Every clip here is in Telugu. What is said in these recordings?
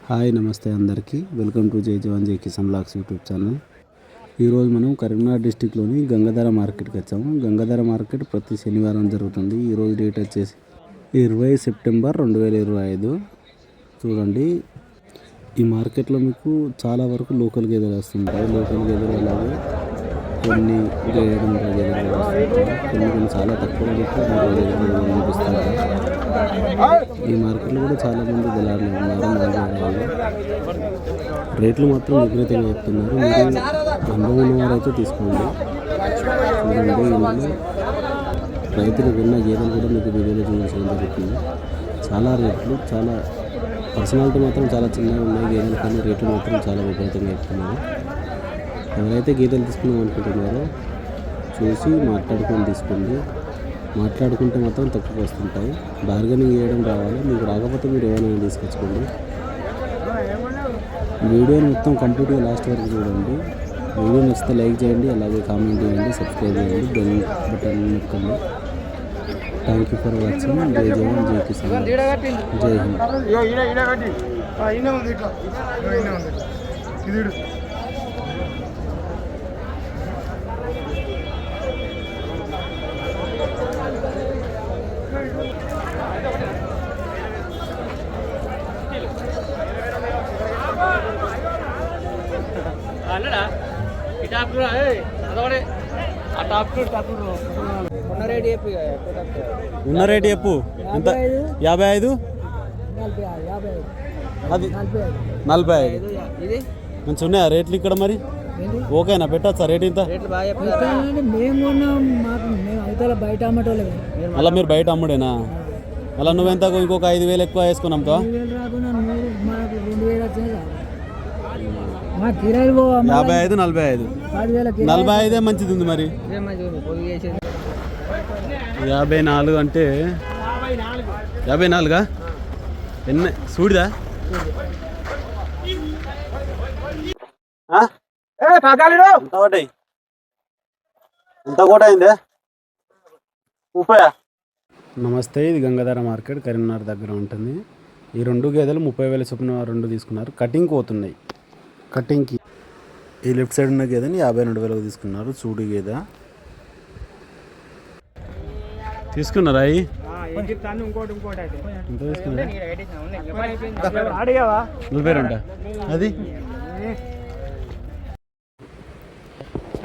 హాయ్ నమస్తే అందరికీ వెల్కమ్ టు జై జవాన్ జై కిసాన్ బ్లాగ్స్ యూట్యూబ్ ఛానల్. ఈరోజు మనం కరీంనగర్ డిస్టిక్లోని గంగాధర మార్కెట్కి వచ్చాము. గంగాధర మార్కెట్ ప్రతి శనివారం జరుగుతుంది. ఈరోజు డేట్ వచ్చేసి 20 సెప్టెంబర్ 2025. చూడండి, ఈ మార్కెట్లో మీకు చాలా వరకు లోకల్ గేదెలు వస్తుంటాయి. లోకల్ గేదెలు అలాగే కొన్ని గేదెలు కొన్ని చాలా తక్కువ గేదెలు కనిపిస్తుంటాయి. ఈ మార్కెట్లో కూడా చాలామంది దళారులు ఉన్నారు. రేట్లు మాత్రం విపరీతంగా చెప్తున్నారు. మీరు అనుభవం ఉన్నవారైతే తీసుకోండి. చూడండి, ఇందులో రైతులు ఉన్న గేదెలు కూడా మీకు వీడియోలో చూపించడం జరుగుతుంది. చాలా రేట్లు, చాలా పర్సనాలిటీ మాత్రం చాలా చిన్నగా ఉన్నాయి గేదెలు, కానీ రేట్లు మాత్రం చాలా విపరీతంగా చెప్తున్నారు. ఎవరైతే గేదెలు తీసుకుందాం అనుకుంటున్నారో చూసి మాట్లాడుకొని తీసుకోండి. మాట్లాడుకుంటే మాత్రం తక్కువ వస్తుంటాయి. బార్గెనింగ్ చేయడం రావాలి. మీకు రాకపోతే మీరు ఏమైనా తీసుకొచ్చుకోండి. వీడియోని మొత్తం కంప్లీట్గా లాస్ట్ వరకు చూడండి. వీడియో నచ్చితే లైక్ చేయండి, అలాగే కామెంట్ చేయండి, సబ్స్క్రైబ్ చేయండి, బెల్ బటన్ నొక్కండి. Thank you for watching. జై జవాన్ జై కిసాన్, జై హింద్. ఉన్న రేటు చెప్పు. ఎంత? 55, అది 45. మంచిగా ఉన్నాయా రేట్లు ఇక్కడ? మరి ఓకేనా? పెట్టచ్చా రేట్? ఇంత అలా మీరు బయట అమ్ముడేనా? అలా నువ్వెంత ఇంకొక 5,000 ఎక్కువ వేసుకుని అమ్ముతావా? 55, 45. 45 మంచిది ఉంది. మరి 54 అంటే 54 ఎన్ని చూడిదా? ఎంత కోట అయిందే? 30. నమస్తే, ఇది గంగాధర మార్కెట్ కరీంనగర్ దగ్గర ఉంటుంది. ఈ 2 గేదెలు 30,000 చొప్పున 2 తీసుకున్నారు. కటింగ్ పోతున్నాయి. కటింగ్కి ఈ లెఫ్ట్ సైడ్ ఉన్న గేదెని 52,000 తీసుకున్నారు. చూడు గేదె తీసుకున్నారా? ఎంత తీసుకున్నారా? 42. అది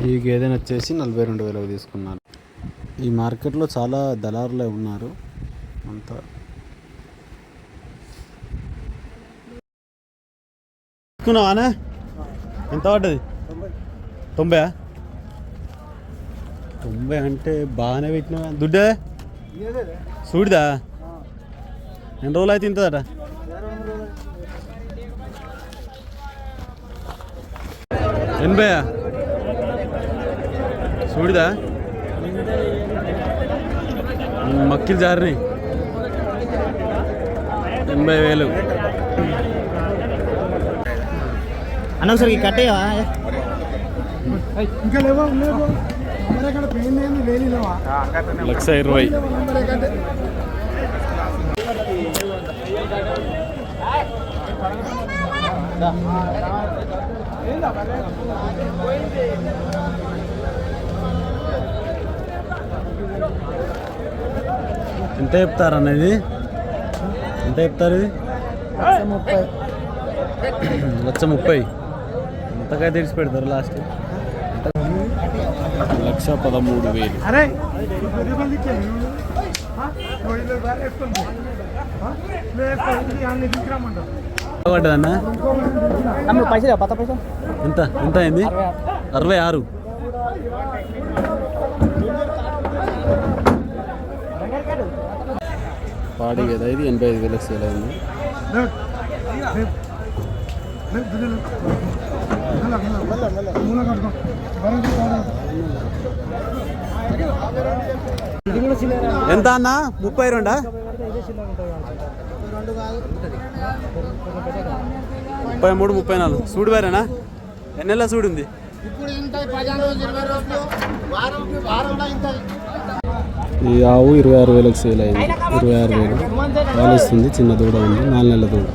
ఈ గేదెని వచ్చేసి 42,000 తీసుకున్నారు. ఈ మార్కెట్లో చాలా దళారులే ఉన్నారు. అంతా తీసుకున్నావానా? ఎంత పడ్డది? 90. 90 అంటే బాగానే పెట్టినా. దుడ్డే చూడిదా? ఎన్ని రోజులు అయితే ఇంతదట? 80. చూడిదా? మక్కిలు జారినాయి. 80,000. అన్న ఒకసారి కట్టేయా? ఇంకా లేవా? 1,20,000. ఎంత చెప్తారు అన్నది? ఎంత చెప్తారు? ఇది 1,30,000. ఎంతకైతే తెలిసి పెడతారు లాస్ట్? 1,13,000. పడ్డదన్నా? ఎంత ఎంత అయింది? 66. పాడి కదా ఇది. 85,000 సేల్ అయింది. ఎంత అన్న? 32. 33, 34. సూడు వేరేనా? ఎన్నెలా సూడు ఉంది? ఈ ఆవు 26,000 సేల్ అయింది. 26,000 పాలు ఇస్తుంది. చిన్న దూడ ఉంది, 4 నెలల దూడ.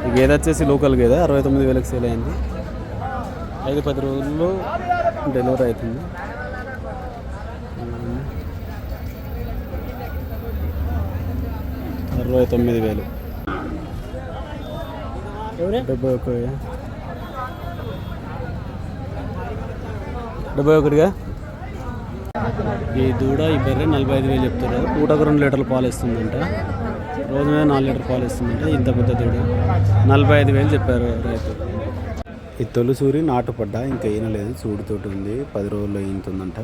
ఈ గేదె వచ్చేసి లోకల్ గేదె 69,000కి సేల్ అయింది. 5-10 రోజుల్లో డెలివరీ అవుతుంది. 69,000. 71గా ఈ దూడ ఈ బర్రె 45,000 చెప్తున్నారు. పూటకు 2 లీటర్ల పాలు ఇస్తుందంట. రోజు మీద 4 లీటర్ పాలు ఇస్తుందంట. ఇంత పెద్ద దూడ 45,000 చెప్పారు రైతు. ఈ తొలిసూరి నాటుపడ్డ ఇంకా ఈనలేదు, చూడుతోటి ఉంది. 10 రోజుల్లో ఈనుతుందంట.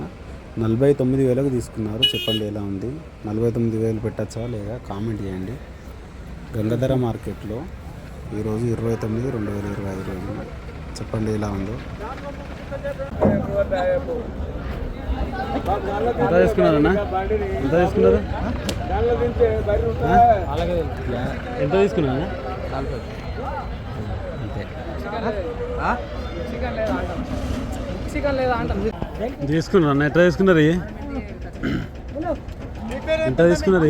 49,000కు తీసుకున్నారు. చెప్పండి ఎలా ఉంది? 49,000 పెట్టచ్చా లేదా కామెంట్ చేయండి. గంగాధర మార్కెట్లో ఈరోజు 29/2025 రోజున చెప్పండి ఎలా ఉందో. ఎంత తీసుకున్నారన్నా? ఎంత తీసుకున్నారు? ఎంత తీసుకున్నారా? తీసుకున్నారన్న? ఎట్లా తీసుకున్నారు? ఎంత తీసుకున్నారు?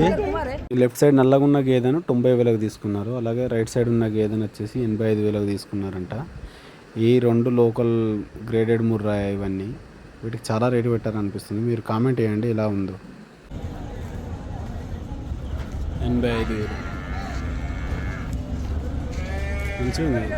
లెఫ్ట్ సైడ్ నల్లగా ఉన్న గేదెను 90,000కు తీసుకున్నారు. అలాగే రైట్ సైడ్ ఉన్న గేదెను వచ్చేసి 85,000కు తీసుకున్నారంట. ఈ 2 లోకల్ గ్రేడెడ్ ముర్రా ఇవన్నీ. వీటికి చాలా రేటు పెట్టారనిపిస్తుంది. మీరు కామెంట్ చేయండి ఎలా ఉందో. 85,000 మంచిగా ఉంది.